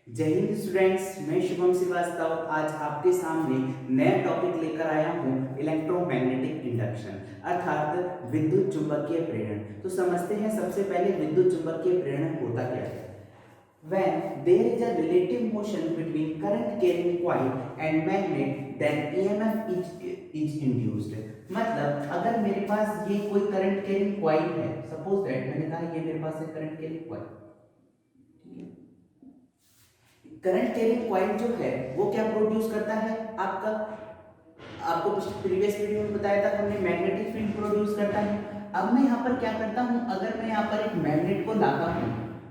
जय हिंद स्टूडेंट्स, मैं शुभम श्रीवास्तव आज आपके सामने नया टॉपिक लेकर आया हूँ इलेक्ट्रोमैग्नेटिक इंडक्शन अर्थात विद्युत चुंबकीय प्रेरण। तो समझते हैं सबसे पहले विद्युत चुंबकीय प्रेरण होता क्या है। When there is a relative motion between current carrying coil and magnet, then EMF is induced। मतलब अगर मेरे पास ये कोई करंट कैरिंग कॉइल है, सपोज दैट मैंने कहा ये मेरे पास है करंट कैरिंग कॉइल, ठीक है। करंट कैरिंग कॉइल जो है वो क्या प्रोड्यूस करता है आपको प्रीवियस वीडियो में बताया था हमने मैग्नेटिक फील्ड प्रोड्यूस करता है। अब मैं यहाँ पर क्या करता हूँ, अगर मैं यहाँ पर एक मैग्नेट को लाता हूँ,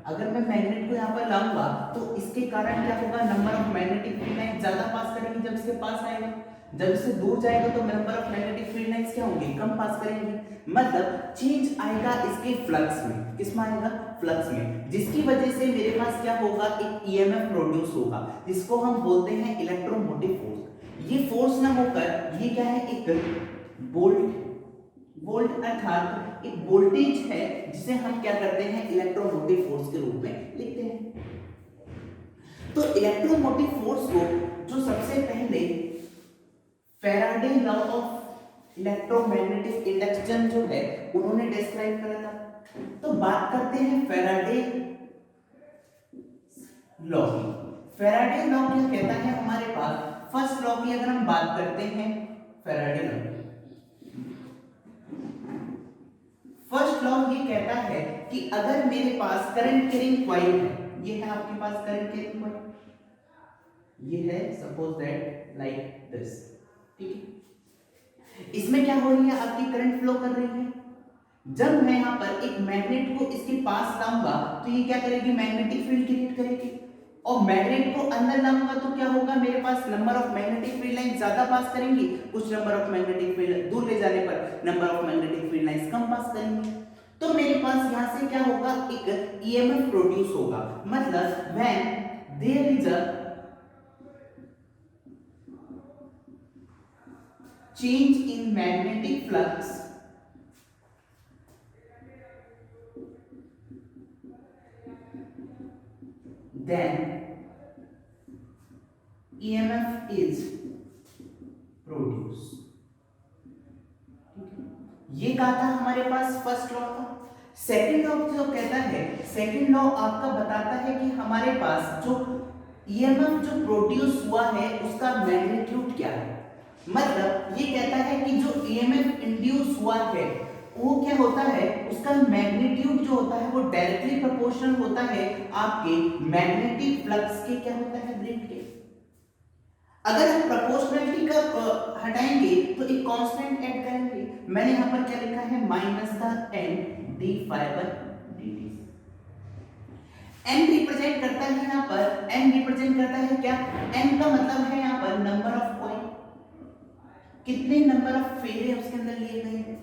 अगर मैं मैग्नेट को यहाँ पर लाऊंगा तो इसके कारण क्या होगा, number of magnetic field lines ज्यादा पास करेंगी जब इसके पास आएगा, जब इससे दूर जाएगा तो number of magnetic field lines क्या होंगी, कम पास करेंगे। मतलब चेंज आएगा इसके फ्लक्स में, किसमें आएगा, फ्लक्स में, जिसकी वजह से मेरे पास क्या होगा, एक ईएमएफ प्रोड्यूस होगा जिसको हम बोलते हैं इलेक्ट्रोमोटिव फोर्स। ये फोर्स ना होकर ये क्या है, एक वोल्ट अर्थात एक वोल्टेज है जिसे हम क्या करते हैं इलेक्ट्रोमोटिव फोर्स के रूप में लिखते हैं। तो इलेक्ट्रोमोटिव फोर्स को जो सबसे पहले Faraday law of electromagnetic induction जो है उन्होंने डिस्क्राइब करा था। तो बात करते हैं फैराडे लॉ की। फैराडे लॉ क्या कहता है हमारे पास, फर्स्ट लॉ की अगर हम बात करते हैं, फैराडे लॉ फर्स्ट लॉ ये कहता है कि अगर मेरे पास करंट कैरिंग कॉइल है, ये है आपके पास करंट कैरिंग कॉइल, ये है सपोज दैट लाइक दिस, ठीक है। इसमें क्या हो रही है, आपकी करंट फ्लो कर रही है। जब मैं यहां पर एक मैग्नेट को इसके पास लाऊंगा तो ये क्या करेगी, मैग्नेटिक फील्ड क्रिएट करेगी, और मैग्नेट को अंदर लाऊंगा तो क्या होगा, मेरे पास number of magnetic field lines ज्यादा पास करेंगी, कुछ नंबर ऑफ मैग्नेटिक फील्ड दूर ले जाने पर number of magnetic field lines कम पास करेंगे। तो मेरे पास यहां से क्या होगा, एक ईएमएफ प्रोड्यूस होगा। मतलब when there is a change in magnetic flux, then EMF is produced। ये कहा था हमारे पास फर्स्ट लॉ का। सेकंड लॉ जो कहता है, सेकंड लॉ आपका बताता है कि हमारे पास जो EMF जो प्रोड्यूस हुआ है उसका मैग्नीट्यूड क्या है। मतलब ये कहता है कि जो EMF इंड्यूस हुआ है वो क्या होता है, उसका मैग्नीट्यूड जो होता है वो डायरेक्टली प्रोपोर्शनल होता है आपके मैग्नेटिक फ्लक्स के क्या होता है, ब्रिट के। अगर हम प्रोपोर्शनलिटी का हटाएंगे तो एक कांस्टेंट ऐड करेंगे। मैंने यहां पर क्या लिखा है, माइनस का n d phi by dt। n represent करता है यहां पर, n रिप्रेजेंट करता है क्या, n का मतलब है यहां पर नंबर ऑफ कॉइन, कितने नंबर ऑफ फेरे उसके अंदर लिए गए हैं।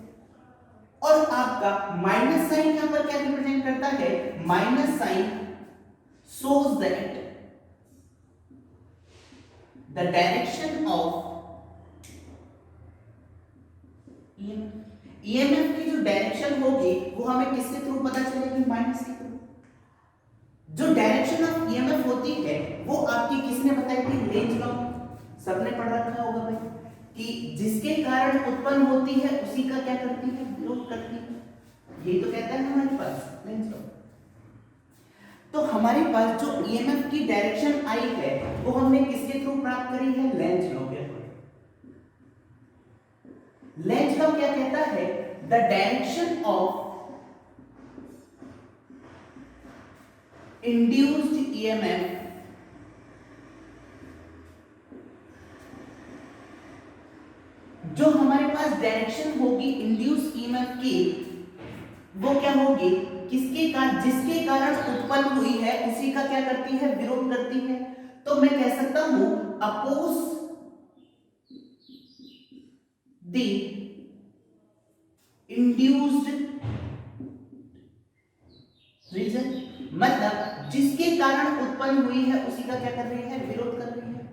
और आपका माइनस साइन यहां पर क्या रिप्रेजेंट करता है, minus sign shows that the direction of EMF की जो डायरेक्शन होगी वो हमें किसके थ्रू पता चलेगी, माइनस के थ्रू। जो डायरेक्शन ऑफ EMF होती है वो आपकी किसने बताई थी, लेंज लॉ। सबने पढ़ रखा होगा भाई कि जिसके कारण उत्पन्न होती है उसी का क्या करती है, विरोध करती है। यही तो कहता है हमारे पास लेंज लॉ। तो हमारे पास जो EMF की डायरेक्शन आई है वो हमने किसके थ्रू प्राप्त करी है, लेंज लॉ के थ्रू। लेंज लॉ क्या कहता है, the direction of induced EMF जो हमारे पास डायरेक्शन होगी इंड्यूस EMF की वो क्या होगी, किसके कारण, जिसके कारण उत्पन्न हुई है उसी का क्या करती है, विरोध करती है। तो मैं कह सकता हूं अपोज द इंड्यूस्ड रीजन, मतलब जिसके कारण उत्पन्न हुई है उसी का क्या कर रही है, विरोध कर रही है।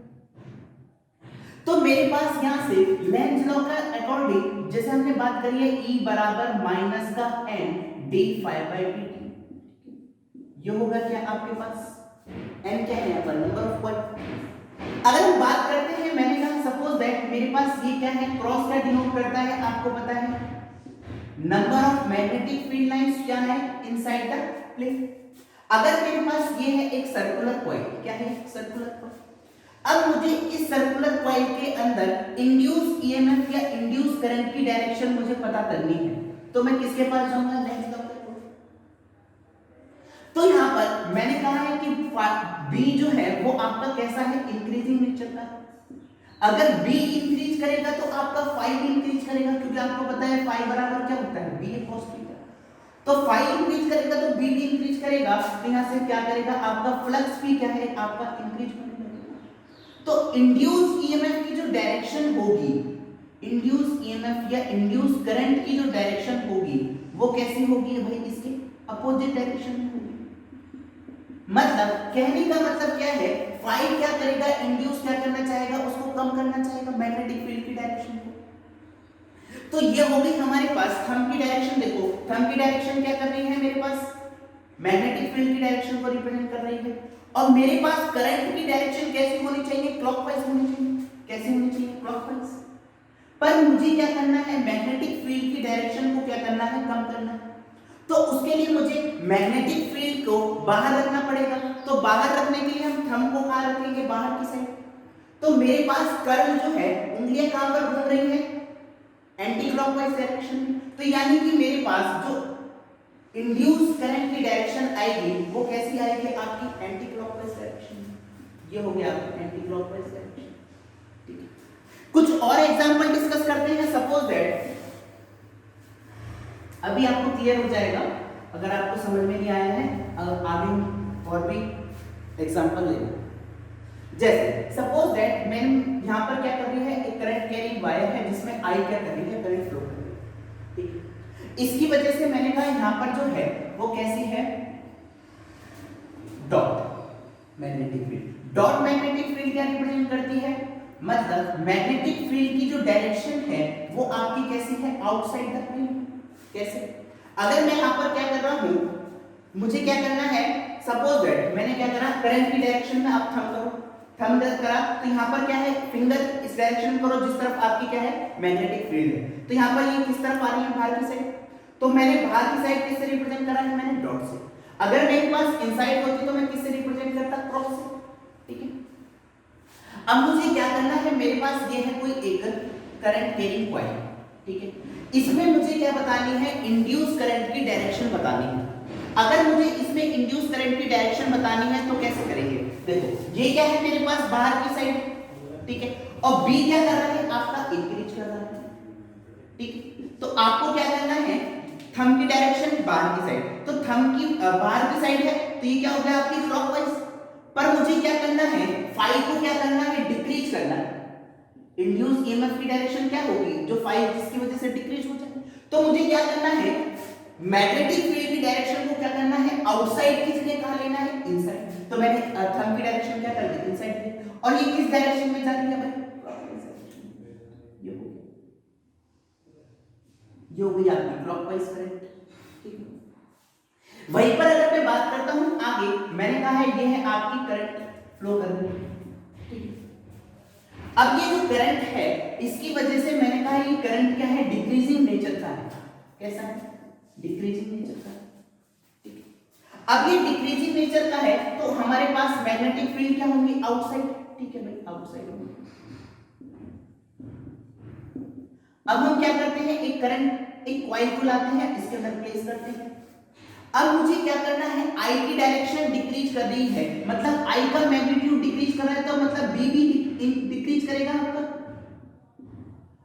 तो मेरे पास यहां से लेंज लॉ का अकॉर्डिंग जैसे हमने बात करी है E बराबर माइनस का n d phi by dt, ये होगा क्या आपके पास, n क्या है यहाँ पर, अगर हम बात करते हैं, मैंने कहा सपोज दैट मेरे पास ये क्या है, क्रॉस क्या डिनोट करता है आपको पता है, number of magnetic field lines क्या है इनसाइड द प्लेट। अगर मेरे पास ये है एक सर्कुलर कॉइल, क्या है सर्कुलर कॉइल, अब मुझे इस सर्कुलर कॉइल के अंदर इंड्यूस ईएमएफ या इंड्यूस करंट की डायरेक्शन मुझे पता करनी है, तो मैं किसके पास जाऊंगा, लेंस डॉक्टर को। तो यहां पर मैंने कहा है कि बी जो है वो आपका कैसा है, इंक्रीजिंग नेचर का। अगर बी इंक्रीज करेगा तो आपका फाई भी इंक्रीज करेगा, क्योंकि आपको पता है फाई बराबर क्या होता है, बी cos थीटा। तो फाई इंक्रीज करेगा तो बी भी इंक्रीज करेगा, तो यहां से क्या करेगा, आपका फ्लक्स भी क्या है, आपका इंक्रीज होने लगेगा। तो इंड्यूस ईएमएफ की जो डायरेक्शन होगी, इंड्यूस ईएमएफ या इंड्यूस करंट की जो डायरेक्शन होगी वो कैसी होगी भाई, इसके अपोजिट डायरेक्शन में होगी। मतलब कहने का मतलब क्या है, फाई क्या करेगा, इंड्यूस क्या करना चाहेगा, उसको कम करना चाहेगा मैग्नेटिक फील्ड की डायरेक्शन को। तो ये हो गई हमारे पास थंब की डायरेक्शन। देखो थंब की डायरेक्शन क्या कर रही है, मेरे पास मैग्नेटिक फील्ड की डायरेक्शन को रिप्रेजेंट कर रही है, और मेरे पास करंट की डायरेक्शन कैसी होनी चाहिए, क्लॉकवाइज होनी चाहिए। कैसी होनी चाहिए, क्लॉकवाइज। पर मुझे क्या करना है, मैग्नेटिक फील्ड की डायरेक्शन को क्या करना है, कम करना है। तो उसके लिए मुझे मैग्नेटिक फील्ड को बाहर रखना पड़ेगा। तो बाहर रखने के लिए हम थंब को कहां रखेंगे, बाहर की साइड। तो मेरे पास कर्व जो है, उंगलियां कहां पर घूम रही है, एंटी क्लॉकवाइज डायरेक्शन में। तो यानी कि मेरे पास जो इंड्यूस करंट की डायरेक्शन आएगी वो कैसी आएगी, आपकी एंटी क्लॉकवाइज डायरेक्शन में। ये हो गया आपकी एंटी क्लॉकवाइज डायरेक्शन। ठीक है, कुछ और एग्जांपल डिस्कस करते हैं। सपोज दैट अभी आपको क्लियर हो जाएगा, अगर आपको समझ में नहीं आया है, अगर आगे और भी एग्जांपल लेना। जैसे सपोज दैट मैं यहां पर क्या कर रही है, एक करंट कैरिंग वायर है जिसमें आई क्या कर रही है, करंट फ्लो कर रही है। ठीक है, इसकी वजह से मैंने कहा यहां पर जो है वो कैसी है, dot magnetic field. Dot magnetic field क्या रिप्रेजेंट करती है, मतलब मैग्नेटिक फील्ड की जो डायरेक्शन है वो आपकी कैसी है, आउटसाइड द प्लेन। कैसे, अगर मैं यहां पर क्या कर रहा हूं, मुझे क्या करना है, सपोज दैट मैंने क्या करा, करंट की डायरेक्शन में आप थंब करो, थंब करा, तो यहां पर क्या है, फिंगर इस डायरेक्शन में करो जिस तरफ आपकी क्या है, मैग्नेटिक फील्ड है। तो यहां पर ये किस तरफ आ रही है, बाहर की साइड। तो मैंने बाहर की साइड किससे रिप्रेजेंट करा है, मैंने डॉट से। अगर मेरे पास इनसाइड होती तो मैं किससे रिप्रेजेंट करता, क्रॉस से। ठीक है, अब मुझे क्या करना है, मेरे पास ये है कोई एक करंट कैरिंग कॉइल। ठीक है, इसमें मुझे क्या बतानी है, इंड्यूस करंट की डायरेक्शन बतानी है। अगर मुझे इसमें इंड्यूस करंट की डायरेक्शन बतानी है तो कैसे करेंगे, देखो ये क्या है मेरे पास, बाहर की साइड। ठीक है, और बी क्या कर रहा है, आपका इंक्रीज कर रहा है। ठीक है, तो आपको क्या करना है, थंब की डायरेक्शन बाहर की साइड, तो थंब की बाहर की साइड है, तो ये क्या हो गया आपकी क्लॉकवाइज। पर मुझे क्या करना है, फाई को क्या करना है, डिक्रीज करना है। इंड्यूस ईएमएफ की डायरेक्शन क्या होगी, जो फाई जिसकी वजह से डिक्रीज हो जाए। तो मुझे क्या करना है, मैग्नेटिक फील्ड की डायरेक्शन को क्या करना है, आउटसाइड की जगह कहां लेना है, इनसाइड। तो मैंने थंब की डायरेक्शन क्या कर दी, इनसाइड दी, और ये किस डायरेक्शन में जा रही है भाई, ये हो गई आपकी क्लॉकवाइज करंट। ठीक है, वहीं पर अगर मैं बात करता हूं आगे, मैंने कहा है ये है आपकी करंट फ्लो कर रही है। ठीक है, अब ये जो करंट है इसकी वजह से मैंने कहा ये करंट क्या है, डिक्रीजिंग नेचर का है। कैसा है, डिक्रीजिंग नेचर का। ठीक है, अब ये डिक्रीजिंग नेचर का है तो हमारे पास मैग्नेटिक फील्ड क्या होंगी, आउटसाइड। ठीक है भाई, आउटसाइड होंगी। अब हम क्या करते हैं, एक करंट एक कॉइल को लाते हैं, इसके अंदर प्लेस करते हैं। अब मुझे क्या करना है, आई की डायरेक्शन डिक्रीज कर रही है, मतलब आई का मैग्नीट्यूड डिक्रीज कर रहा है, तो मतलब बी भी डिक्रीज करेगा आपका।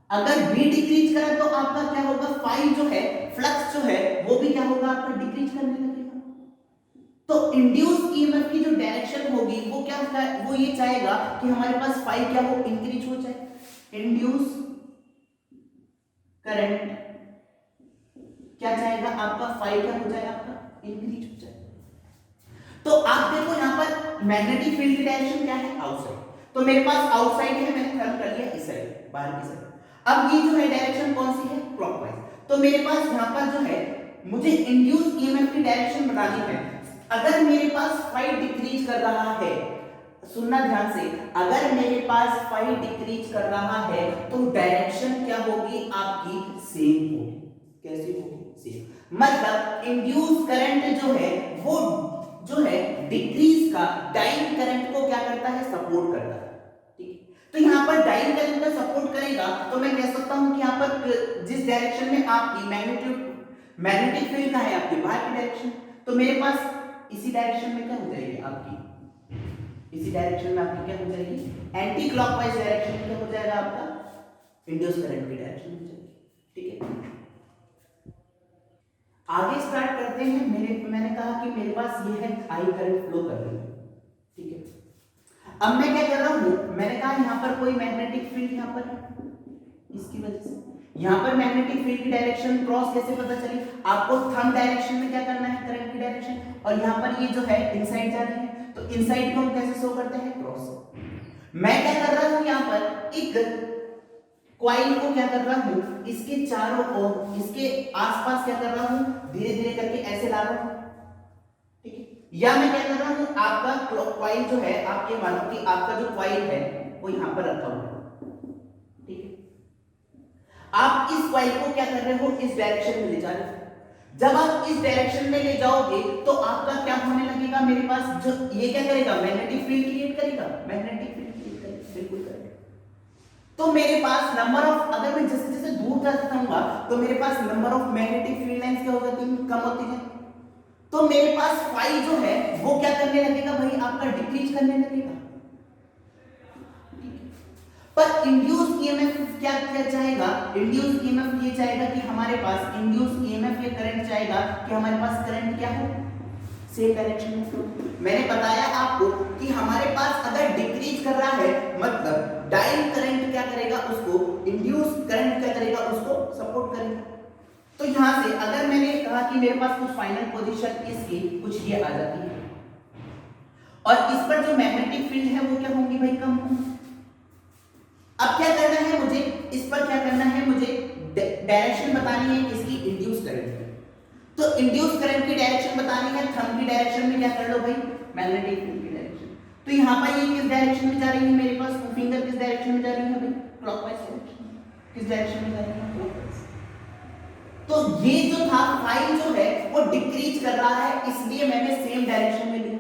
अगर बी डिक्रीज करा तो आपका क्या होगा, फाई जो है, फ्लक्स जो है वो भी क्या होगा, आपका डिक्रीज करने लगेगा। तो इंड्यूस ईएमएफ की जो डायरेक्शन होगी वो क्या होगा, वो ये चाहेगा कि हमारे पास फाई क्या हो, इंक्रीज हो जाए। इंड्यूस करंट क्या चाहेगा, आपका फाई क्या हो जाए, आपका इंक्रीज हो जाए। तो आप देखो यहां पर मैग्नेटिक फील्ड की डायरेक्शन क्या है, आउटसाइड। तो मेरे पास आउटसाइड है, मैंने थंब कर लिया इस साइड, बाहर की साइड। अब ये जो है डायरेक्शन कौन सी है, क्लॉकवाइज। तो मेरे पास यहां पर जो है मुझे इंड्यूस ईएमएफ की डायरेक्शन बतानी है। अगर मेरे पास फाई डिक्रीज कर रहा है, सुनना ध्यान से, अगर मेरे पास फाई डिक्रीज कर रहा है तो डायरेक्शन क्या होगी आपकी, सेम होगी। कैसी होगी, सेम। मतलब इंड्यूस करंट जो है वो जो है डिक्रीज का डाइंग करंट को क्या करता है, सपोर्ट करता है। ठीक है, तो यहां पर डाइंग करंट का सपोर्ट करेगा तो मैं कह सकता हूं कि यहां पर जिस डायरेक्शन में आपकी मैग्नेटिक फील्ड का है आपकी बाहर की डायरेक्शन, तो मेरे पास इसी डायरेक्शन में क्या हो जाएगी आपकी, इसी डायरेक्शन में आपकी क्या हो जाएगी, एंटी क्लॉकवाइज डायरेक्शन में क्या हो जाएगा आपका, इंड्यूस करंट की डायरेक्शन हो जाएगी। ठीक है, आगे स्टार्ट करते हैं। मैंने कहा कि मेरे पास ये है आई करंट फ्लो कर रही है। ठीक है, अब मैं क्या कर रहा हूं, मैंने कहा यहां पर कोई मैग्नेटिक फील्ड यहां पर, इसकी वजह से यहां पर मैग्नेटिक फील्ड की डायरेक्शन क्रॉस कैसे पता चली, आपको थंब डायरेक्शन में क्या करना है, करंट की डायरेक्शन, और यहां पर ये जो है इनसाइड जा रही है, तो इनसाइड को हम कैसे शो करते हैं, क्रॉस। मैं क्या कर रहा हूं, यहां पर एक कॉइल को क्या कर रहा हूं, इसके चारों ओर, इसके आसपास क्या कर रहा हूं, धीरे धीरे करके ऐसे ला रहा हूं। ठीक है, या मैं क्या कर रहा हूं, आपका कॉइल जो है, आप ये मानो कि आपका जो कॉइल है वो यहां पर रखा हुआ है। ठीक है, आप इस कॉइल को क्या कर रहे हो, इस डायरेक्शन में ले जा रहे हो। जब आप इस डायरेक्शन में ले जाओगे तो आपका क्या होने लगेगा, मेरे पास जो ये क्या करेगा, मैग्नेटिक फील्ड क्रिएट करेगा, मैग्नेटिक फील्ड क्रिएट करेगा, बिल्कुल करेगा। तो मेरे पास नंबर ऑफ, अगर मैं जैसे जैसे दूर जाता जाऊंगा तो मेरे पास number of magnetic field lines क्या हो जाती है, कम होती है। तो मेरे पास फाई जो है वो क्या करने लगेगा भाई, आपका डिक्रीज करने लगेगा। पर इंड्यूस ईएमएफ क्या क्या चाहेगा, इंड्यूस ईएमएफ ये चाहेगा कि हमारे पास इंड्यूस ईएमएफ ये करंट चाहेगा कि हमारे पास करंट क्या हो, सेम डायरेक्शन में फ्लो। मैंने बताया आपको कि हमारे पास अगर डिक्रीज कर रहा है मतलब डाइंग करंट क्या करेगा, उसको इंड्यूस करंट क्या करेगा, उसको सपोर्ट करेगा। तो यहां से अगर मैंने कहा कि मेरे पास कुछ फाइनल पोजीशन इसकी कुछ ये आ जाती है और इस पर जो मैग्नेटिक फील्ड है वो क्या होंगी भाई, कम होंगी। अब क्या करना है मुझे, इस पर क्या करना है मुझे, डायरेक्शन बतानी है इसकी इंड्यूस करंट की। तो इंड्यूस करंट की डायरेक्शन बतानी है, थंब की डायरेक्शन में क्या कर लो भाई, मैग्नेटिक फील्ड की डायरेक्शन। तो यहां पर ये किस डायरेक्शन में जा रही है, मेरे पास फिंगर किस डायरेक्शन में जा रही है भाई, क्लॉकवाइज डायरेक्शन। किस डायरेक्शन में जा रही है, क्लॉकवाइज। तो ये जो था फाई जो है वो डिक्रीज कर रहा है, इसलिए मैंने सेम डायरेक्शन में लिया।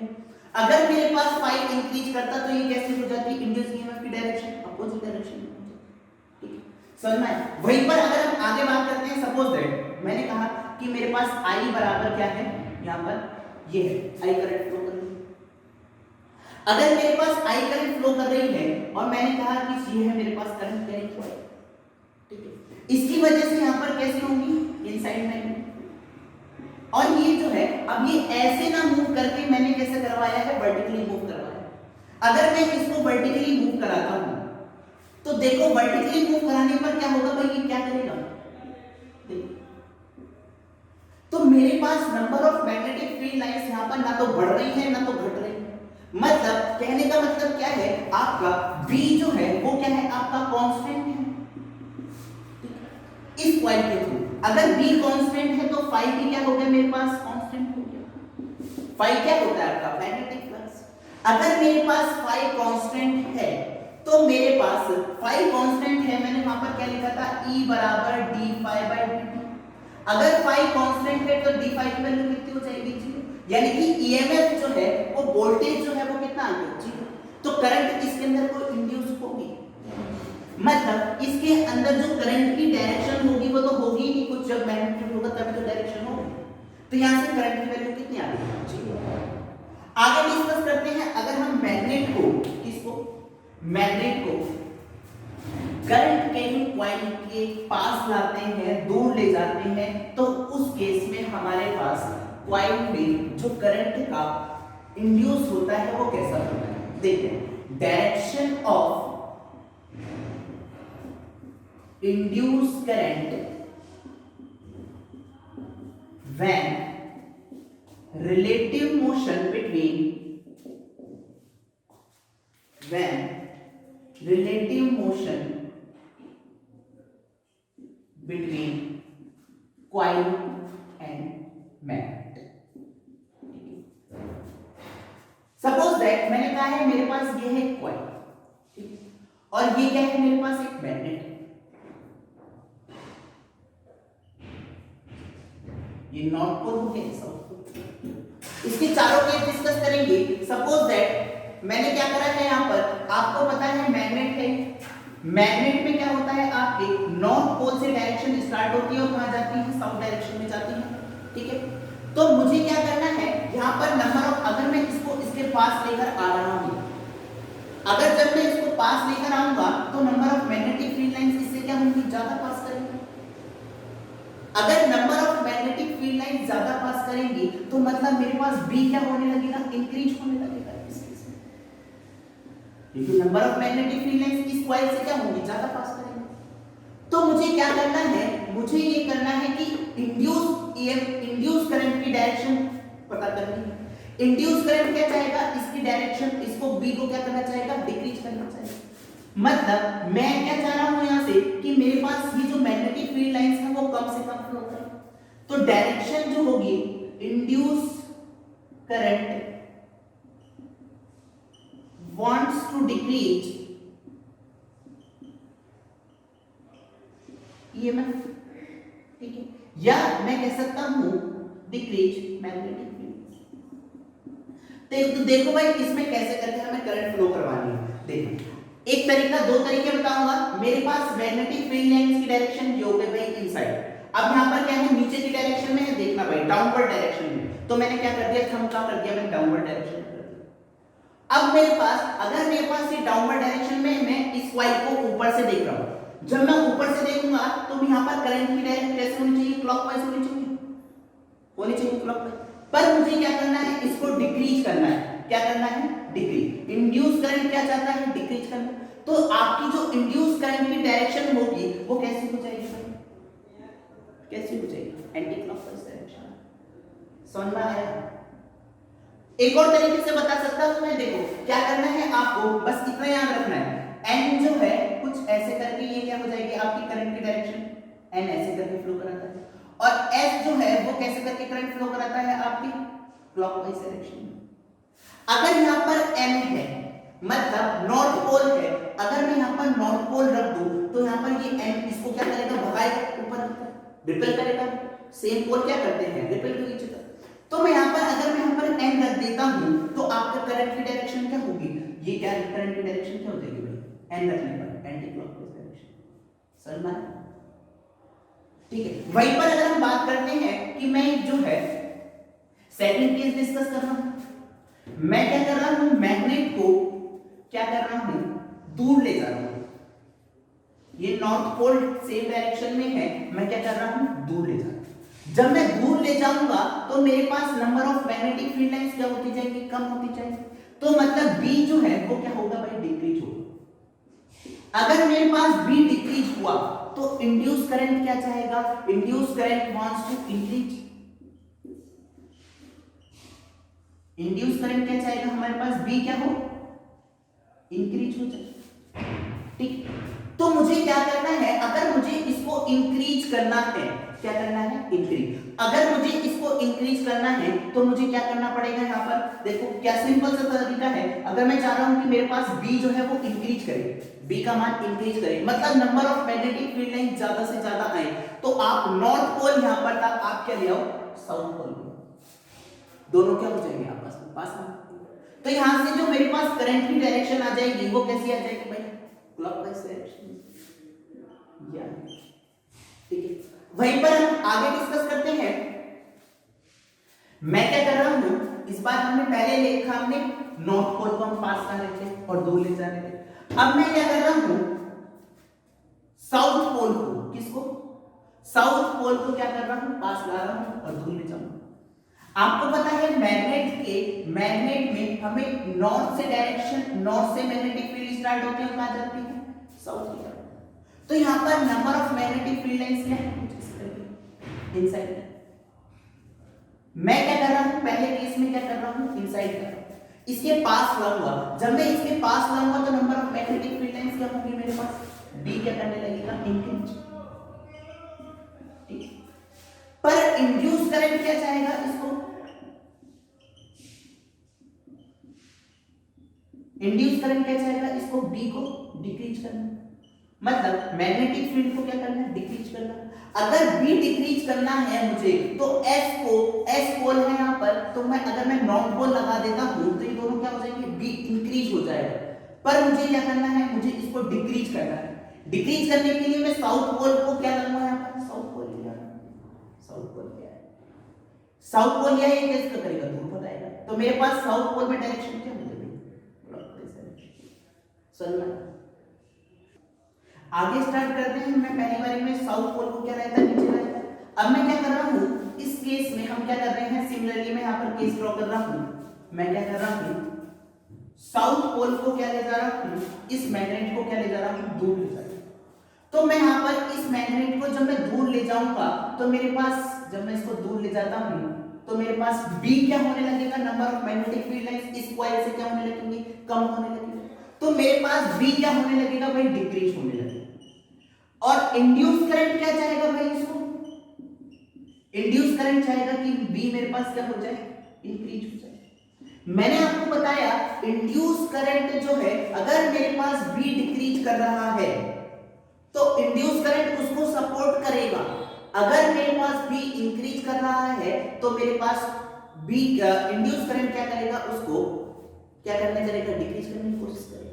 अगर मेरे पास फाई इंक्रीज करता तो ये कैसे हो जाती, इंड्यूस ईएमएफ की डायरेक्शन अपोजिट डायरेक्शन में। ठीक है, समझ में। वहीं पर अगर हम आगे बात करते हैं, सपोज दैट मैंने कहा कि मेरे पास आई बराबर क्या है, यहां पर ये है आई करंट फ्लो कर रही है। अगर मेरे पास आई करंट फ्लो कर रही है और मैंने कहा कि ये है मेरे पास करंट कैरी फ्लो, ठीक है, इसकी वजह से यहां पर कैसी होंगी, इनसाइड मैग्नेट। और ये जो है अब ये ऐसे ना मूव करके मैंने कैसे करवाया है, वर्टिकली मूव करवाया। अगर मैं इसको वर्टिकली मूव कराता हूं तो देखो वर्टिकली मूव कराने पर क्या होगा भाई, ये क्या करेगा, देखो तो मेरे पास number of magnetic field lines यहां पर ना तो बढ़ रही है ना तो घट रही है। मतलब कहने का मतलब क्या है, आपका B जो है वो क्या है, आपका कांस्टेंट है इस कॉइल के थ्रू। अगर B कांस्टेंट है तो फाई भी क्या हो गया, मेरे पास कांस्टेंट हो गया। फाई क्या होता है आपका, मैग्नेटिक फ्लक्स। अगर मेरे पास फाई कांस्टेंट है तो मेरे पास फाई कांस्टेंट है, मैंने वहां पर क्या लिखा था, E बराबर d फाई बाय dt। अगर फाई कांस्टेंट है तो d फाई की वैल्यू कितनी हो जाएगी, 0। यानी कि ईएमएफ जो है वो वोल्टेज जो है वो कितना आ गया, 0। तो करंट इसके अंदर को इंड्यूस होगी, मतलब इसके अंदर जो करंट की डायरेक्शन होगी वो तो होगी ही नहीं कुछ, जब मैग्नेटिक होगा तभी तो डायरेक्शन होगी। तो यहां से करंट की वैल्यू कितनी आ गई, 0। आगे डिस्कस करते हैं, अगर हम मैग्नेट को, किसको, मैग्नेट को करंट कैरिंग कॉइल के पास लाते हैं, दूर ले जाते हैं, तो उस केस में हमारे पास कॉइल में जो करंट का इंड्यूस होता है वो कैसा होता है, देखते हैं। Direction of induce current when relative motion between coil and magnet। Suppose that मैंने कहा है मेरे पास पास ये है कॉइल, ठीक है, और ये क्या है मेरे पास एक मैग्नेट है। ये नॉर्थ पोल हो गया, साउथ पोल। इसके चारों केस डिस्कस करेंगे। सपोज दैट मैंने क्या करा है, यहां पर आपको पता है मैग्नेट है। मैग्नेट में क्या होता है, आपके नॉर्थ पोल से डायरेक्शन स्टार्ट होती है और कहां जाती है, साउथ डायरेक्शन में जाती है, ठीक है। तो मुझे क्या करना है, यहां पर नंबर ऑफ, अगर मैं इसको इसके पास लेकर आ रहा हूं, अगर जब मैं इसको पास लेकर आऊंगा तो number of magnetic field lines इससे क्या होंगी, ज्यादा पास करेंगे। अगर number of magnetic field lines ज्यादा पास करेंगी तो मतलब मेरे पास बी क्या होने लगेगा, इंक्रीज होने लगेगा इस केस में, क्योंकि number of magnetic field lines इस कॉइल से क्या होंगी, ज्यादा पास करेंगे। तो मुझे क्या करना है, मुझे ये करना है कि इंड्यूस करंट की डायरेक्शन पता करनी है। इंड्यूस करंट क्या चाहेगा, इसकी डायरेक्शन, इसको बी को क्या करना चाहेगा, डिक्रीज करना चाहेगा। मतलब मैं क्या चाह रहा हूं यहां से कि मेरे पास ये जो मैग्नेटिक फील्ड लाइंस है वो कम से कम फ्लो करें। तो डायरेक्शन जो होगी, induce current wants to decrease EMF, ठीक है, या मैं कह सकता हूं डिक्रीज मैग्नेटिक फील्ड। तो देखो भाई इसमें कैसे करके हमें करंट फ्लो करवानी है। देखो एक तरीका, दो तरीके बताऊंगा। मेरे पास मैग्नेटिक फील्ड लाइंस की डायरेक्शन ये हो गई भाई इनसाइड। अब यहां पर क्या है, नीचे की डायरेक्शन में है, देखना भाई डाउनवर्ड डायरेक्शन में। तो मैंने क्या कर दिया, थंब का कर दिया, मैंने डाउनवर्ड डायरेक्शन में कर दिया। अब मेरे पास, अगर मेरे पास ये डाउनवर्ड डायरेक्शन में, मैं इस कॉइल को ऊपर से देख रहा हूं। जब मैं ऊपर से देखूंगा तो यहां पर करंट की डायरेक्शन कैसे होनी चाहिए, क्लॉकवाइज होनी चाहिए क्लॉकवाइज। पर मुझे क्या करना है, इसको डिक्रीज करना है। क्या करना है, डिक्रीज। इंड्यूस करंट क्या चाहता है, डिक्रीज करना। तो आपकी जो इंड्यूस करंट की डायरेक्शन होगी वो कैसी हो जाएगी भाई, कैसी हो जाएगी, एंटी क्लॉकवाइज डायरेक्शन। समझ में आया? एक और तरीके से बता सकता हूं मैं। देखो क्या करना है आपको, बस इतना याद रखना है, एन जो है कुछ ऐसे करके ये क्या हो जाएगी आपकी करंट की डायरेक्शन, एन ऐसे करके फ्लो कराता है, और एस जो है वो कैसे करके करंट फ्लो कराता है आपकी क्लॉकवाइज डायरेक्शन में। अगर यहां पर एन है, मतलब नॉर्थ पोल है, अगर मैं यहां पर नॉर्थ पोल रख दूं तो यहां पर ये एन इसको क्या करेगा, भगाएगा ऊपर, रिपेल करेगा। सेम पोल क्या करते हैं, रिपेल टू ईच अदर। तो मैं यहां पर, अगर मैं यहां पर एन रख देता हूं तो आपका करंट की डायरेक्शन क्या होगी, ये क्या करंट की डायरेक्शन क्या हो जाएगी भाई, एन रखने पर एंटी क्लॉकवाइज डायरेक्शन। समझ में आया? ठीक है। वहीं पर अगर हम बात करते हैं कि मैं जो है सेकंड केस डिस्कस कर रहा हूं, मैं क्या कर रहा हूं, मैग्नेट को क्या कर रहा हूं, दूर ले जा रहा हूं। ये नॉर्थ पोल सेम डायरेक्शन में है, मैं क्या कर रहा हूं, दूर ले जा रहा हूं। जब मैं दूर ले जाऊंगा तो मेरे पास number of magnetic field lines क्या होती जाएगी, कम होती जाएगी। तो मतलब बी जो है वो क्या होगा भाई, डिक्रीज होगा। अगर मेरे पास बी डिक्रीज हुआ तो इंड्यूस करंट क्या चाहेगा, induce current wants to increase. Induce current क्या चाहेगा, हमारे पास बी क्या हो, इंक्रीज हो जाए, ठीक। तो मुझे क्या करना है, अगर मुझे इसको इंक्रीज करना है, क्या करना है, इंक्रीज। अगर मुझे इसको इंक्रीज करना है तो मुझे क्या करना पड़ेगा, यहां पर देखो क्या सिंपल सा तरीका है। अगर मैं चाह रहा हूं कि मेरे पास बी जो है वो इंक्रीज करे, बी का मान इंक्रीज करे, मतलब number of magnetic field line ज्यादा से ज्यादा आए, तो आप नॉर्थ पोल यहां पर था, आप क्या ले आओ, साउथ पोल, दोनों क्या हो जाएंगे आपस में, पास में। तो यहां से जो मेरे पास करंट की डायरेक्शन आ जाएगी वो कैसी आ जाएगी भाई, क्लॉकवाइज डायरेक्शन, या ठीक है। वहीं पर हम आगे डिस्कस करते हैं। मैं क्या कर रहा हूं, इस बार हमने पहले लिखा, हमने नॉर्थ पोल को हम पास कर रहे थे और दूर ले जा रहे थे। अब मैं क्या कर रहा हूं, साउथ पोल को, किसको, साउथ पोल को क्या कर रहा हूं, पास ला रहा हूं और दूर ले जाऊंगा। आपको पता है मैग्नेट में हमें नॉर्थ से डायरेक्शन, नॉर्थ से मैग्नेटिक फील्ड स्टार्ट होती है और कहां जाती है, साउथ की तरफ। तो यहां पर number of magnetic field lines क्या है, कुछ इस तरह की, इनसाइड। मैं क्या कर रहा हूं, पहले केस में क्या कर रहा हूं, इनसाइड कर रहा हूं, इसके पास लाऊंगा। जब मैं इसके पास लाऊंगा तो number of magnetic field lines क्या होंगी मेरे पास, बी क्या करने लगेगा, इंक्रीज, ठीक। पर इंड्यूस करंट क्या चाहेगा, इसको इंड्यूस करंट क्या चाहेगा, इसको बी को डिक्रीज करना, मतलब मैग्नेटिक फील्ड को क्या करना है, डिक्रीज करना। अगर बी डिक्रीज करना है मुझे तो एस को, एस पोल है यहाँ पर, तो मैं अगर मैं नॉर्थ पोल लगा देता हूं तो ये दोनों क्या हो जाएंगे, बी इंक्रीज हो जाएगा। पर मुझे क्या करना है, मुझे इसको डिक्रीज करना है। डिक्रीज करने के लिए मैं साउथ पोल को क्या करूंगा, यहाँ पर साउथ पोल लिया, साउथ पोल क्या है, साउथ पोल लिया, ये कैसे करेगा, दूर बताएगा। तो मेरे पास साउथ पोल में डायरेक्शन क्या हो जाएगी, चलना। आगे स्टार्ट करते हैं। मैं पहली बारी में साउथ पोल को क्या रहता है, नीचे रहता है। अब मैं क्या कर रहा हूं, इस केस में हम क्या कर रहे हैं, सिमिलरली मैं यहां पर केस ड्रॉ कर रहा हूं। मैं क्या कर रहा हूं, साउथ पोल को क्या ले जा रहा हूं, इस मैग्नेट को क्या ले जा रहा हूं, दूर ले जा रहा हूं। तो मैं यहां पर इस मैग्नेट को जब मैं दूर ले जाऊंगा तो मेरे पास, जब मैं इसको दूर ले जाता हूं तो मेरे पास B क्या होने लगेगा, number of magnetic field lines इस कॉइल से क्या होने लगेंगे, कम होने लगेंगे। तो मेरे पास B क्या होने लगेगा भाई, डिक्रीज होने लगेगा। और इंड्यूस करंट क्या चाहेगा भाई, इसको इंड्यूस करंट चाहेगा कि B मेरे पास क्या हो जाए, इंक्रीज हो जाए। मैंने आपको बताया इंड्यूस करंट जो है, अगर मेरे पास B डिक्रीज कर रहा है तो इंड्यूस करंट उसको सपोर्ट करेगा। अगर मेरे पास B इंक्रीज कर रहा है तो मेरे पास B इंड्यूस करंट क्या करेगा, उसको क्या करने करेगा, डिक्रीज करने की कोशिश करेगा।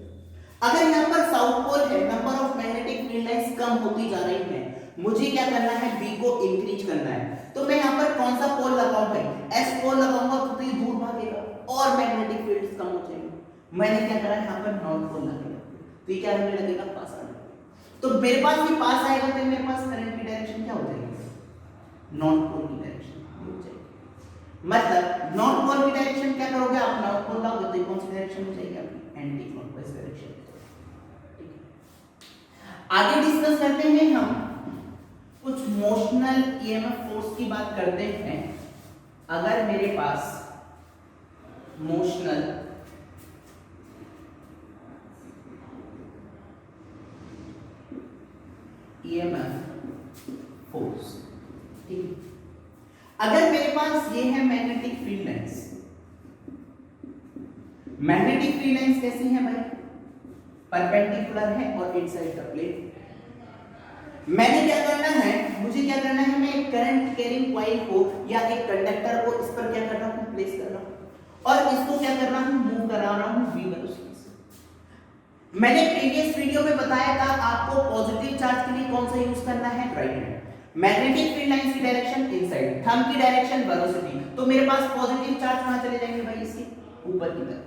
अगर यहाँ पर साउथ पोल है, number of magnetic field lines कम होती जा रही है, मुझे क्या करना है, B को इंक्रीज करना है। तो मैं यहाँ पर कौन सा पोल लगाऊं भाई, S पोल लगाऊंगा तो ये दूर भागेगा और मैग्नेटिक फील्ड्स कम हो जाएंगे। मैंने क्या करा, यहाँ पर नॉर्थ पोल लगाया, तो ये क्या होने लगेगा, पास आने। तो मेरे पास ये पास आएगा तो मेरे पास करंट की डायरेक्शन क्या हो जाएगी, नॉर्थ पोल की डायरेक्शन हो जाएगी। मतलब नॉर्थ पोल की डायरेक्शन क्या करोगे आप, नॉर्थ पोल लाओगे तो कौन सी डायरेक्शन हो जाएगी आपकी, एंटी क्लॉकवाइज डायरेक्शन। ठीक है, आगे डिस्कस करते हैं हम कुछ मोशनल ईएमएफ फोर्स की बात करते हैं। अगर मेरे पास मोशनल ईएमएफ फोर्स, ठीक है, अगर मेरे पास ये है magnetic field lines, magnetic field lines कैसी हैं भाई, परपेंडिकुलर है और इनसाइड द प्लेन। मैंने क्या करना है, मुझे क्या करना है, मैं एक करंट कैरिंग कॉइल को या एक कंडक्टर को इस पर क्या कर रहा हूं, प्लेस कर रहा हूं और इसको क्या कर रहा हूं, मूव करा रहा हूं v वेलोसिटी से। मैंने प्रीवियस वीडियो में बताया था आपको पॉजिटिव चार्ज के लिए कौन सा यूज करना है, right hand. Magnetic field lines की डायरेक्शन इनसाइड, थंब की डायरेक्शन वेलोसिटी। तो मेरे पास पॉजिटिव चार्ज कहां चले जाएंगे भाई, इसके ऊपर की तरफ।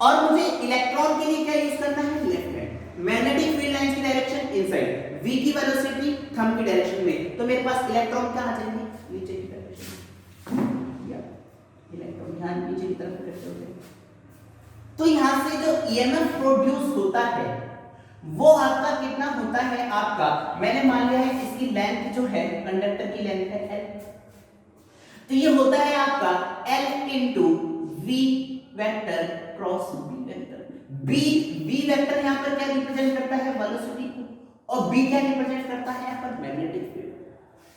और मुझे इलेक्ट्रॉन के लिए क्या यूज करना है, left hand. Magnetic field lines की डायरेक्शन इनसाइड, v की वेलोसिटी थंब की डायरेक्शन में, तो मेरे पास इलेक्ट्रॉन कहां जाएंगे, नीचे की डायरेक्शन, या इलेक्ट्रॉन यहां नीचे की तरफ इकट्ठे होते हैं। तो यहां से जो ईएमएफ प्रोड्यूस होता है वो आपका कितना होता है, आपका मैंने मान लिया है इसकी लेंथ जो है, कंडक्टर की लेंथ है l, तो ये होता है आपका l into v vector cross b vector. b vector यहां पर क्या रिप्रेजेंट करता है, वेलोसिटी को, और b क्या रिप्रेजेंट करता है यहां पर, मैग्नेटिक फील्ड।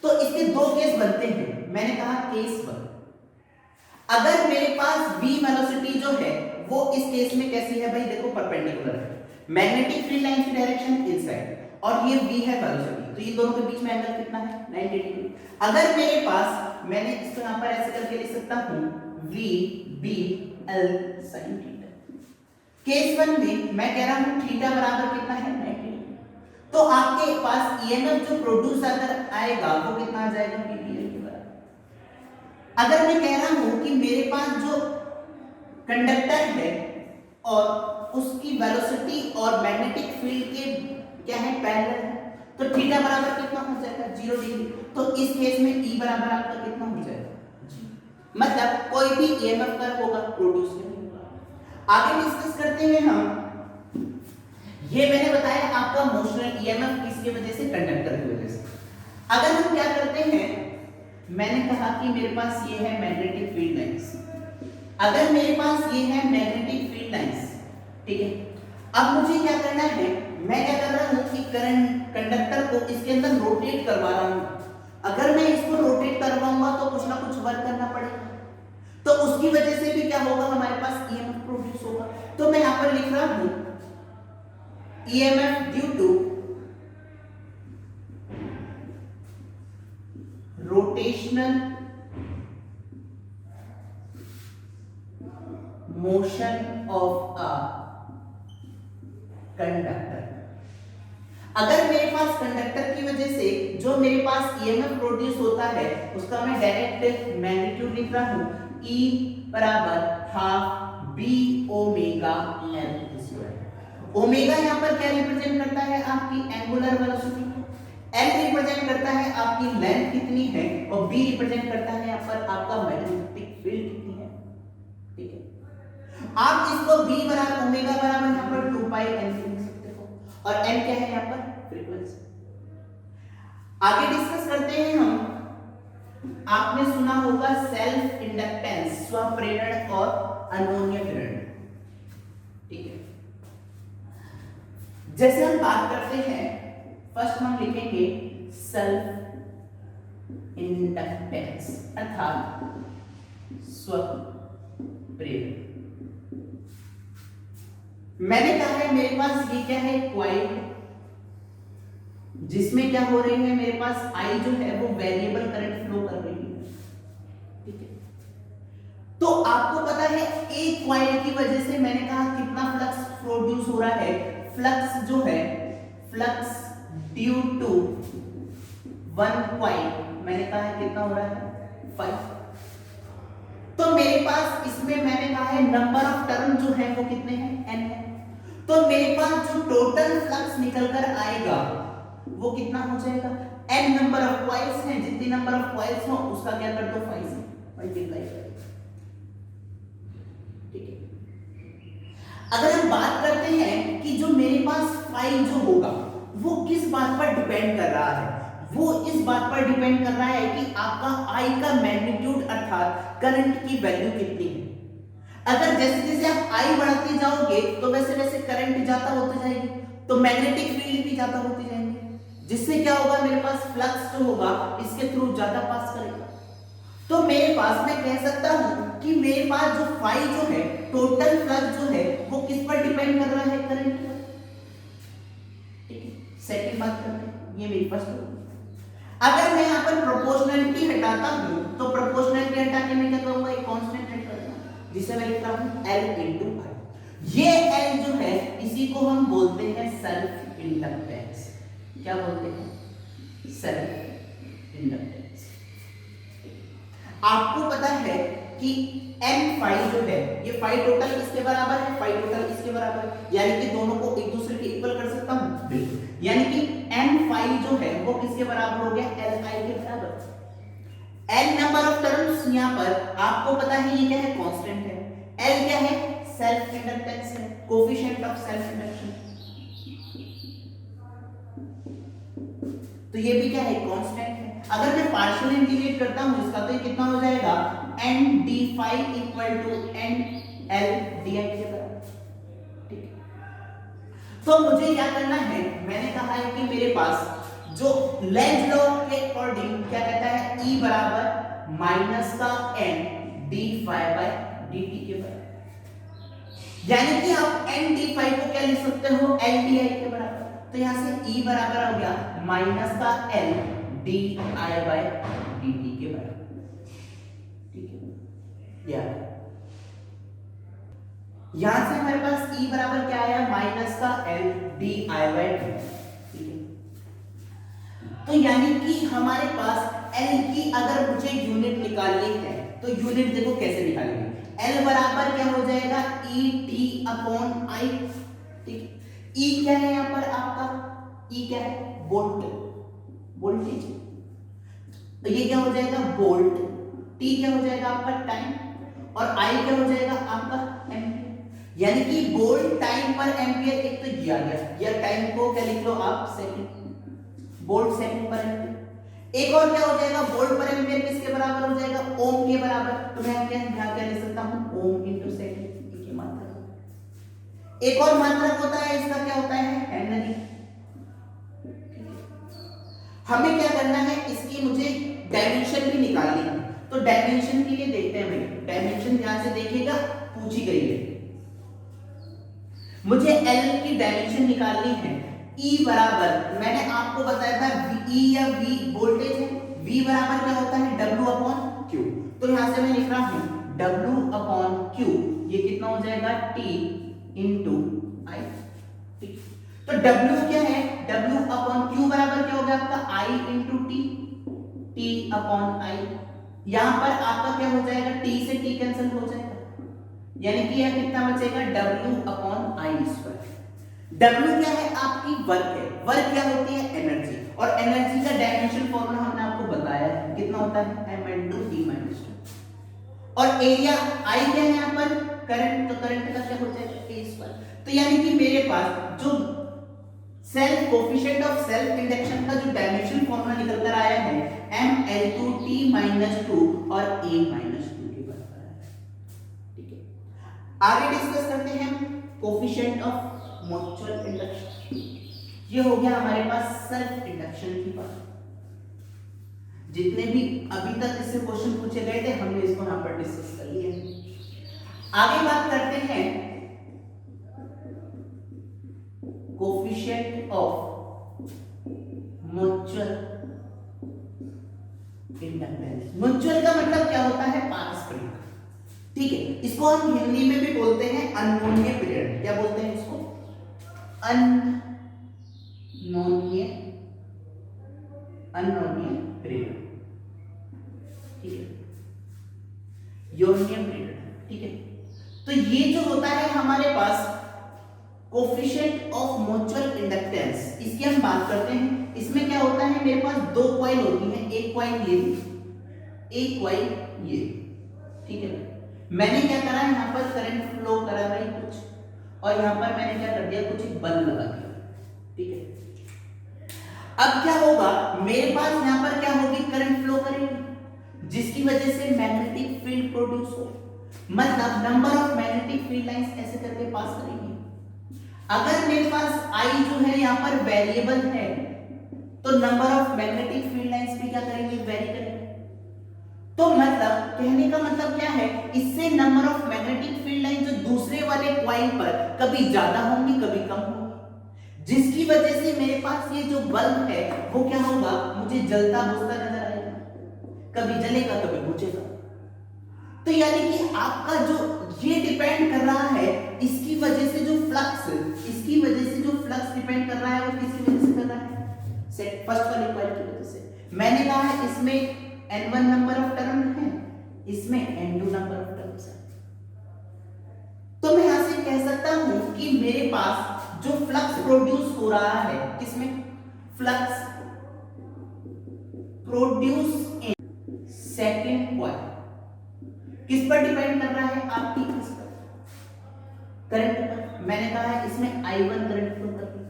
तो इसके दो केस बनते हैं। मैंने कहा केस 1, अगर मेरे पास v वेलोसिटी जो है वो इस केस में कैसी है भाई, देखो परपेंडिकुलर है, मैग्नेटिक फील्ड लाइन की डायरेक्शन इनसाइड और ये v है वेलोसिटी, तो ये दोनों के बीच में एंगल कितना है, 90 डिग्री। अगर मेरे पास, मैंने इसको यहां पर ऐसे करके लिख सकता हूं v b l sin theta. Case 1 में मैं कह रहा हूं थीटा बराबर कितना है, 90 डिग्री। तो आपके पास ईएमएफ जो प्रोड्यूस अगर आएगा वो कितना आ जाएगा, pbl के बराबर। अगर मैं कह रहा हूं कि मेरे पास जो कंडक्टर है और उसकी वेलोसिटी और मैग्नेटिक फील्ड के क्या है, पैरेलल है, तो थीटा बराबर कितना हो जाएगा, 0 डिग्री। तो इस केस में E बराबर आपका कितना हो जाएगा, मतलब कोई भी ईएमएफ कर्व होगा प्रोड्यूस नहीं होगा। आगे डिस्कस करते हैं हम, ये मैंने बताया आपका मोशनल ईएमएफ किसकी वजह से, कंडक्टर की वजह से। अगर हम क्या करते हैं, मैंने कहा कि मेरे पास ये है मैग्नेटिक फील्ड लाइंस, अगर मेरे पास ये है मैग्नेटिक फील्ड लाइंस, ठीक है, अब मुझे क्या करना है, मैं क्या कर रहा हूं कि करंट कंडक्टर को इसके अंदर रोटेट करवा रहा हूं। अगर मैं इसको रोटेट करवाऊंगा तो कुछ ना कुछ वर्क करना पड़ेगा, तो उसकी वजह से भी क्या होगा, हमारे पास ईएमएफ प्रोड्यूस होगा। तो मैं यहां पर लिख रहा हूं EMF due to rotational motion of a conductor. अगर मेरे पास कंडक्टर की वजह से जो मेरे पास ईएमएफ प्रोड्यूस होता है उसका मैं डायरेक्ट मैग्नीट्यूड लिख रहा हूं, E बराबर half B omega L square. Omega यहां पर क्या रिप्रेजेंट करता है? आपकी एंगुलर वेलोसिटी। एल रिप्रेजेंट करता है आपकी लेंथ कितनी है, और बी रिप्रेजेंट करता है यहां पर आपका मैग्नेटिक फील्ड कितनी है। ठीक है, आप इसको बी बराबर ओमेगा बराबर यहां पर 2 पाई एल लिख सकते हो, और एल क्या है यहां पर? फ्रीक्वेंसी। आगे डिस्कस करते हैं हम। आपने सुना होगा सेल्फ इंडक्टेंस, स्वप्रेरण और अनोन्य प्रेरण। ठीक है, जैसे हम बात करते हैं, फर्स्ट हम लिखेंगे सेल्फ इंडक्टेंस अर्थात स्वप्रेरण। मैंने कहा है मेरे पास ये क्या है? कॉइल, जिसमें क्या हो रही है? मेरे पास आई जो है वो वेरिएबल करंट फ्लो कर रही है। ठीक है, तो आपको पता है एक कॉइल की वजह से मैंने कहा कितना फ्लक्स प्रोड्यूस हो रहा है। फ्लक्स जो है, flux due to one coil, मैंने कहा है कितना हो रहा है? 5। तो मेरे पास इसमें मैंने कहा है नंबर ऑफ टर्न जो है वो कितने हैं? n है। तो मेरे पास जो टोटल फ्लक्स निकल कर आएगा वो कितना हो जाएगा? n नंबर ऑफ कॉइल्स हैं, जितनी नंबर ऑफ कॉइल्स हो उसका क्या कर दो? 5 से मल्टीप्लाई कर। ठीक है, अगर हम बात करते हैं कि जो मेरे पास फाई जो होगा वो किस बात पर डिपेंड कर रहा है, वो इस बात पर डिपेंड कर रहा है कि आपका आई का मैग्नीट्यूड अर्थात करंट की वैल्यू कितनी है। अगर जैसे जैसे आप आई बढ़ाते जाओगे तो वैसे वैसे करंट जाता होते जाएगी, तो मैग्नेटिक फील्ड भी जाता होते जाएंगे, जिससे क्या होगा? मेरे पास फ्लक्स जो होगा इसके थ्रू ज्यादा पास करेगा। तो मेरे पास मैं कह सकता हूं कि मेरे पास जो फाई जो है, टोटल फ्लक्स जो है वो किस पर डिपेंड कर रहा है? करंट पर। ठीक है, सेकंड बात करते हैं, ये मेरी फर्स्ट होगी। अगर मैं यहां पर प्रोपोर्शनलिटी हटाता हूं तो प्रोपोर्शनलिटी हटा के मैं क्या करूंगा? एक कांस्टेंट ऐड करूंगा, जिसे मैं लिख रहा हूं L into I। ये L जो है इसी को हम बोलते हैं सेल्फ इंडक्टेंस। क्या बोलते हैं? Self inductance. आपको पता है कि n फाई जो है, ये फाई टोटल किसके बराबर है? फाई टोटल इसके बराबर है, यानी कि दोनों को एक दूसरे के इक्वल कर सकता हूं। बिल्कुल, यानी कि n फाई जो है वो किसके बराबर हो गया? Li के बराबर। n नंबर ऑफ टर्म्स यहां पर आपको पता है ये क्या है? कांस्टेंट है। L क्या है? सेल्फ इंडक्टेंस है, कोएफिशिएंट ऑफ सेल्फ इंडक्शन। तो ये भी क्या है? कांस्टेंट है। अगर मैं पार्शियल इंटीग्रेट करता हूं इसका तो ये कितना हो जाएगा? n d phi equal to n l di के बराबर। ठीक है, तो मुझे क्या करना है? मैंने कहा है कि मेरे पास जो लेंज लॉ के अकॉर्डिंग क्या कहता है? E बराबर माइनस का n d phi by dt के बराबर, यानी कि आप n d phi को क्या लिख सकते हो? l di के बराबर। तो यहां से E बराबर हो गया माइनस का L di बाय dt के बराबर। ठीक है, यहां से हमारे पास E बराबर क्या आया? माइनस का L di बाय dt। ठीक है, तो यानी कि हमारे पास L की अगर मुझे यूनिट निकालनी है तो यूनिट देखो कैसे निकालेंगे? L बराबर क्या हो जाएगा? E t upon I। ठीक है, E क्या है यहां पर आपका? E क्या है? Volt, voltage. तो ये क्या हो जाएगा? वोल्ट। T क्या हो जाएगा आपका? टाइम। और I क्या हो जाएगा आपका? एम्पियर। यानी कि वोल्ट टाइम पर एम्पियर एक तो दिया गया, या टाइम को क्या लिख लो आप? सेकंड। वोल्ट सेकंड पर एम्पियर। एक और क्या हो जाएगा? वोल्ट पर एम्पियर किसके बराबर हो जाएगा? ओम के बराबर। तो मैं क्या लिख सकता हूं? ओम इनटू सेकंड। एक मात्रक। एक और मात्रक होता है इसका, क्या होता है? हेनरी। हमें क्या करना है? इसकी मुझे डायमेंशन भी निकालनी है, तो डायमेंशन के लिए देखते हैं। भाई डायमेंशन ध्यान से देखिएगा, पूछी गई है। मुझे एल की डायमेंशन निकालनी है। ई बराबर मैंने आपको बताया था ई या वी वोल्टेज है, वी बराबर क्या होता है डब्ल्यू अपॉन क्यू। तो यहां से मैं लिख रहा हूं डब्ल्यू अपॉन क्यू, ये कितना हो जाएगा टी इंटू आई। ठीक, तो डब्ल्यू क्या है, डब्ल्यू अपॉन क्यू बराबर क्या हो गया आपका I into T, T upon I. यहां पर आपका क्या हो जाएगा, टी से टी कैंसिल हो जाएगा, यानी कि यह कितना बचेगा W upon I square. W क्या है आपकी वर्क है, वर्क क्या होती है एनर्जी, और एनर्जी का डायमेंशन फॉर्मूला हमने आपको बताया है कितना होता है m into t minus 2। और एरिया आई क्या है यहाँ पर करंट, तो करंट का क्या हो जाएगा a स्क्वायर। तो यानी कि मेरे पास जो self coefficient of self induction का जो डायमेंशन फॉर्मूला निकल कर आया है m into t minus 2 और a minus 2 के बराबर है। ठीक है, आगे डिस्कस करते हैं कोफिशिएंट ऑफ म्यूचुअल इंडक्शन। ये हो गया हमारे पास सेल्फ इंडक्शन की बात। जितने भी अभी तक इससे क्वेश्चन पूछे गए थे हमने इसको यहां पर डिस्कस कर लिया। आगे बात करते हैं coefficient of mutual inductance. Mutual का मतलब क्या होता है पारस्परिक। ठीक है, इसको हम हिंदी में भी बोलते हैं अननोन्य पीरियड। क्या बोलते हैं इसको, अननोन्य पीरियड। ठीक है, योन्य पीरियड। ठीक है, तो ये जो होता है हमारे पास कोफिशिएंट ऑफ म्यूचुअल इंडक्टेंस, इसकी हम बात करते हैं। इसमें क्या होता है मेरे पास दो कॉइल होती हैं, एक कॉइल ये, एक कॉइल ये। ठीक है, मैंने क्या करा यहाँ पर करंट फ्लो करा भाई कुछ, और यहाँ पर मैंने क्या कर दिया कुछ एक बल्ब लगा दिया। ठीक है, अब क्या होगा मेरे पास यहाँ पर क्या होगी करंट फ्लो करेगी, जिसकी वजह से मैग्नेटिक फील्ड प्रोड्यूस हो, मतलब number of magnetic field lines ऐसे करके पास करेंगे। अगर मेरे पास आई जो है यहाँ पर वेरिएबल है तो number of magnetic field lines भी क्या करेंगे वेरी करेंगे। तो मतलब कहने का मतलब क्या है, इससे number of magnetic field line जो दूसरे वाले कॉइल पर कभी ज्यादा होंगी कभी कम होंगी, जिसकी वजह से मेरे पास ये जो बल्ब है वो क्या होगा मुझे जलता बुझता नजर आएगा, कभी जलेगा कभी बुझेगा। तो यानी कि आपका जो ये डिपेंड कर रहा है, इसकी वजह से जो फ्लक्स, इसकी वजह से जो फ्लक्स डिपेंड कर रहा है वो किसकी वजह से कर रहा है, सेट फर्स्ट वाली कॉइल की वजह से। मैंने कहा है इसमें n1 नंबर ऑफ टर्न है, इसमें n2 नंबर ऑफ टर्न्स है। तो मैं यहां से कह सकता हूं कि मेरे पास जो फ्लक्स प्रोड्यूस हो रहा है, किसमें flux produce in second coil, किस पर डिपेंड कर रहा है आपकी किस पर, करंट पर। मैंने कहा है इसमें I1 करंट फ्लो कर रही है,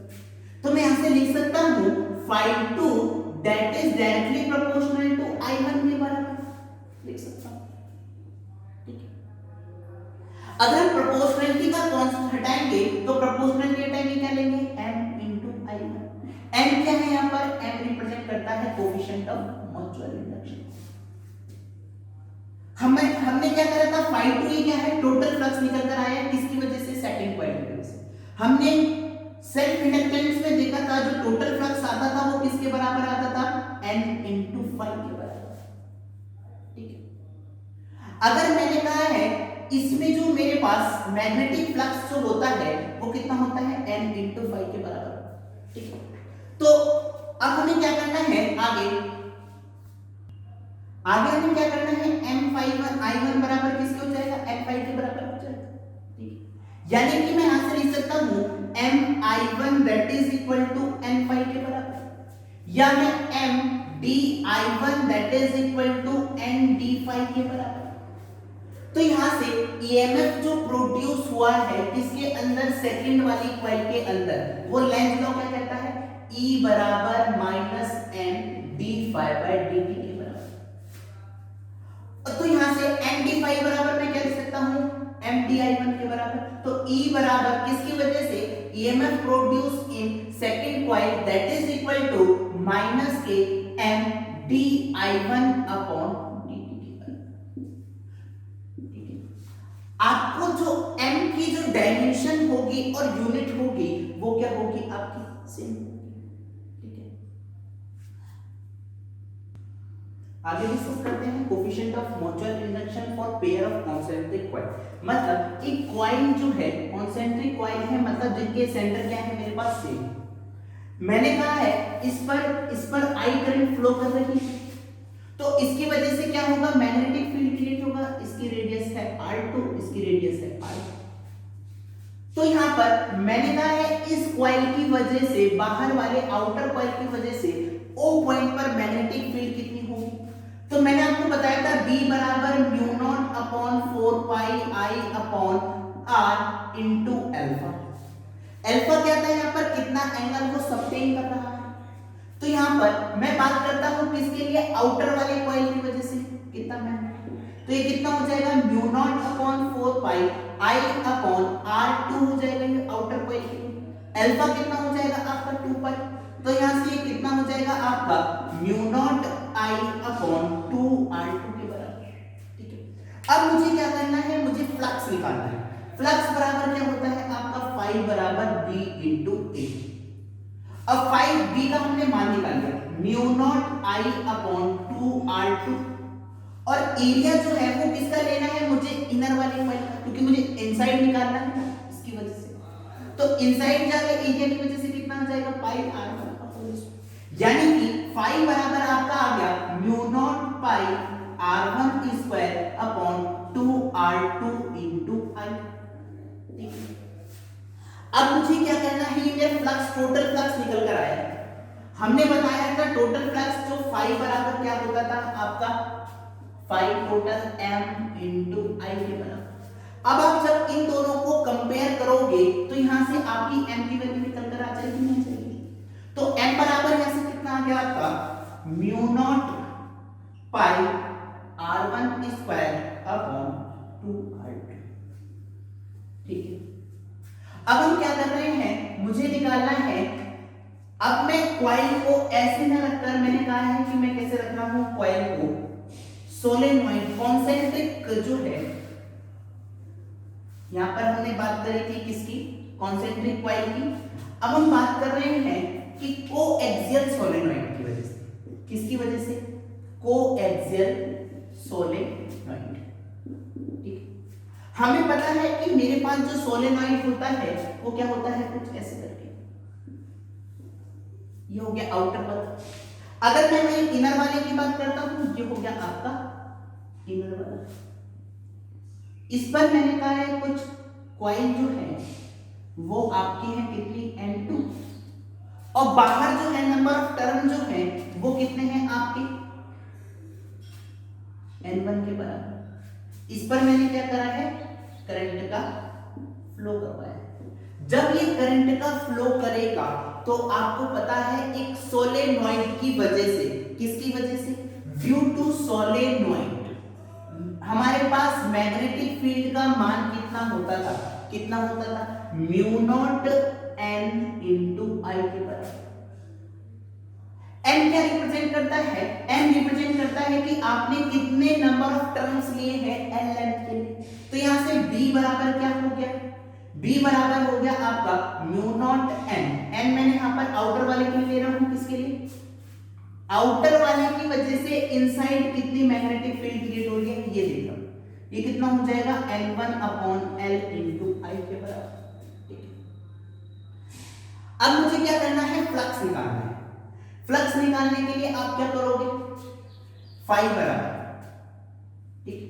तो मैं यहां से लिख सकता हूं phi2 that is directly proportional to I1 के बराबर लिख सकता हूं। ठीक है, अगर हम प्रोपोर्शनलिटी का कांस्टेंट हटाएंगे तो प्रोपोर्शनलिटी हटाएंगे क्या लेंगे m into I1। m क्या है यहां पर, m रिप्रेजेंट करता है कोफिशिएंट ऑफ म्यूचुअल इंडक्शन। हमने क्या करा था phi2 ये क्या है टोटल फ्लक्स निकल कर आया है, किसकी वजह से सेकंड कॉइल की वजह से। हमने सेल्फ इंडक्टेंस में देखा था जो टोटल फ्लक्स आता था वो किसके बराबर आता था n into phi के बराबर। ठीक है, अगर मैंने कहा है इसमें जो मेरे पास मैग्नेटिक फ्लक्स जो होता है वो कितना होता है n into phi के बराबर। ठीक है, तो अब हमें क्या करना है आगे हमें क्या करना है m phi 1 I1 बराबर किसके हो जाएगा m phi के बराबर हो जाएगा। ठीक है, यानी कि मैं यहां से लिख सकता हूं m I1 that is equal to n phi के बराबर, या मैं m d I1 that is equal to n d phi के बराबर। तो यहां से EMF जो प्रोड्यूस हुआ है किसके अंदर, सेकंड वाली कॉइल के अंदर, वो लेंज लॉ क्या कहता है E बराबर minus n d phi by dt के बराबर। तो यहां से n d phi बराबर मैं क्या लिख सकता हूं m d I1 के बराबर। तो E बराबर किसकी वजह से EMF produce in second coil that is equal to minus के m d I1 upon dt के बराबर। ठीक है, आपको जो m की जो डायमेंशन होगी और यूनिट होगी वो क्या होगी आपकी सेम। ठीक है, आगे डिस्कस करते हैं coefficient of mutual induction for pair of concentric coil. मतलब एक कॉइल जो है कॉन्सेंट्रिक कॉइल है, मतलब जिनके सेंटर क्या है मेरे पास सेम। मैंने कहा है इस पर आई करंट फ्लो कर रही है, तो इसकी वजह से क्या होगा, मैग्नेटिक फील्ड क्रिएट होगा। इसकी रेडियस है r2, इसकी रेडियस है r। तो यहां पर मैंने कहा है इस कॉइल की वजह से, बाहर वाले आउटर कॉइल की वजह से O पॉइंट पर मैग्नेटिक फील्ड कितनी होगी। तो मैंने आपको बताया था B बराबर mu naught upon 4 pi I upon R into alpha. Alpha क्या था यहाँ पर, कितना एंगल वो सबटेन कर रहा है। तो यहाँ पर मैं बात करता हूँ किसके लिए, आउटर वाले कॉइल की वजह से कितना मैग्नेट। तो ये कितना हो जाएगा, mu naught upon 4 pi I upon R2 हो जाएगा ये आउटर कॉइल के लिए। अल्फा कितना हो जाएगा आपका 2 पाई। तो यहाँ से ये कितना हो जाएगा आपका mu naught I upon 2R2 के बराबर। ठीक है, अब मुझे क्या करना है, मुझे फ्लक्स निकालना है। फ्लक्स बराबर क्या होता है आपका फाई बराबर B इंटू ए। अब फाई B का हमने मान निकाल लिया, mu naught I upon 2R2। और एरिया जो है वो किसका लेना है, मुझे इनर वाले कॉइल का, क्योंकि मुझे इनसाइड निकालना है इसकी वजह से। तो इनसाइड जाके एरिया की वजह से कितना हो जाएगा, पाई R1। यानी कि फाई बराबर आपका आ गया mu naught pi R1 square upon 2R2 into I। अब मुझे क्या करना है, ये फ्लक्स, टोटल फ्लक्स निकल कर आया। हमने बताया था टोटल फ्लक्स जो फाई बराबर क्या होता था आपका, फाई टोटल m इंटू आई के बराबर। अब आप जब इन दोनों को कंपेयर करोगे तो यहां से आपकी m की वैल्यू निकल कर आ जाएगी, नहीं जाएगी। तो m बराबर यहां से कितना आ गया आपका म्यू नॉट पाई R1 स्क्वायर अपॉन 2R2। ठीक है, अब हम क्या कर रहे हैं, मुझे निकालना है। अब मैं कॉइल को ऐसे न रखकर, मैंने कहा है कि मैं कैसे रख रहा हूं कॉइल को, सोलेनॉइड कॉन्सेंट्रिक जो है, यहां पर हमने बात करी थी किसकी, कॉन्सेंट्रिक कॉइल की। अब हम बात कर रहे हैं कि कोएक्सियल सोलेनॉइड की वजह से, किसकी वजह से, कोएक्सियल सोलेनॉइड। हमें पता है कि मेरे पास जो सोलेनॉइड होता है वो क्या होता है, कुछ ऐसे करके, ये हो गया आउटर वाला। अगर मैं इनर वाले की बात करता हूं, ये हो गया आपका इनर वाला। इस पर मैंने कहा है कुछ कॉइल जो है वो आपकी है कितनी, N2। और बाहर जो है नंबर ऑफ टर्न जो है वो कितने हैं आपके, N1 के बराबर। इस पर मैंने क्या करा है, करंट का फ्लो करवाया। जब ये करंट का फ्लो करेगा तो आपको पता है एक सोलेनॉइड की वजह से, किसकी वजह से, ड्यू टू सोलेनॉइड हमारे पास मैग्नेटिक फील्ड का मान कितना होता था, कितना होता था, म्यू नॉट n इंटू आई के बराबर। n क्या रिप्रेजेंट करता है, n रिप्रेजेंट करता है कि आपने कितने नंबर ऑफ टर्न्स लिए हैं n लेंथ के लिए। तो यहां से b बराबर क्या हो गया, b बराबर हो गया आपका म्यू नॉट n। n मैंने यहां पर आउटर वाले के लिए ले रहा हूं, किसके लिए, आउटर वाले की वजह से इनसाइड कितनी मैग्नेटिक फील्ड क्रिएट हो रही है ये देख रहा हूं। ये कितना हो जाएगा L1 अपॉन L इंटू आई के बराबर। ठीक है, अब मुझे क्या करना है, फ्लक्स निकालना है। फ्लक्स निकालने के लिए आप क्या करोगे, फाई बराबर, ठीक।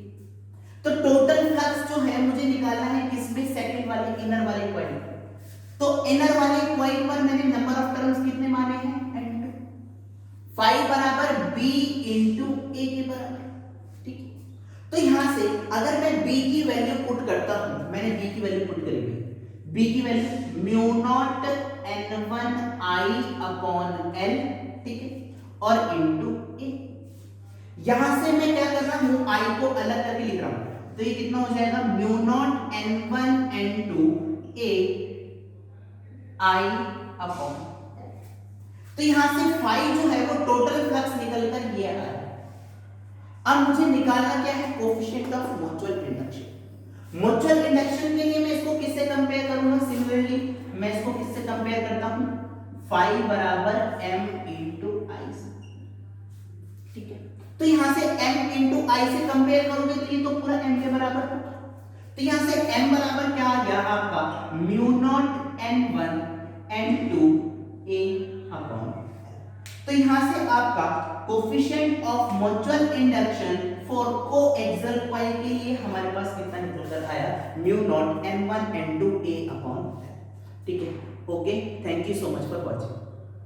तो टोटल फ्लक्स जो है मुझे निकालना है किसमें, सेकंड वाले इनर वाले कॉइल। तो इनर वाले कॉइल पर मैंने नंबर ऑफ टर्न्स कितने माने हैं, N2। फाई बराबर B इंटू ए के बराबर। ठीक, तो यहां से अगर मैं B की वैल्यू पुट करता हूं, मैंने B की वैल्यू पुट करी है, B की value mu naught N1 I upon L, ठीक है, और इंटू ए। यहां से मैं क्या कर रहा हूं, I को अलग करके लिख रहा हूं। तो ये कितना हो जाएगा, mu naught N1 N2 A I upon. तो यहां से फाई जो है वो टोटल फ्लक्स निकलकर ये आ रहा है। अब मुझे निकालना क्या है, coefficient of mutual induction. Mutual induction के लिए मैं इसको किससे कंपेयर करूंगा? सिमिलरली मैं इसको किससे कंपेयर करता हूं? फाई बराबर m इंटू आई से, ठीक है। तो यहां से m इंटू आई से कंपेयर करोगे तो ये तो पूरा m के बराबर हो गया। तो यहां से m बराबर क्या आ गया आपका? Mu naught n1 n2 a upon. तो यहां से आपका coefficient of mutual induction for coaxial coil के लिए हमारे पास कितना निकल कर आया? Mu naught n1 n2 a upon, ठीक है। Okay, thank you so much for watching.